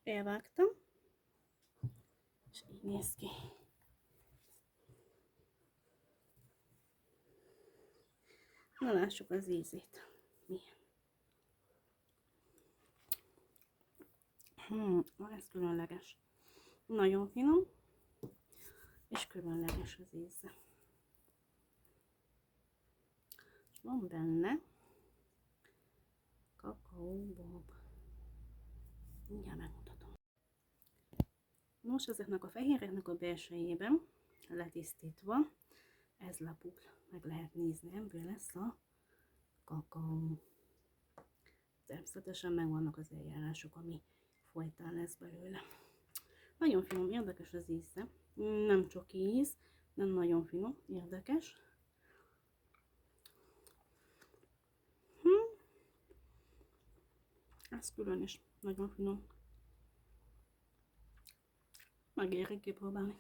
elvágtam, és így néz ki. Na lássuk az ízét. Milyen? Ez különleges. Nagyon finom, és különleges az íze. És van benne kakaóbob. Mindjárt megmutatom. Nos, ezeknek a fehéreknek a belsejében letisztítva ez lapul. Meg lehet nézni, ebből lesz a kakaó. Természetesen megvannak az eljárások, ami folytán lesz belőle. Nagyon finom, érdekes az íze. Nem csoki íz, nem nagyon finom, érdekes. Ez külön is nagyon finom. Megéri kipróbálni.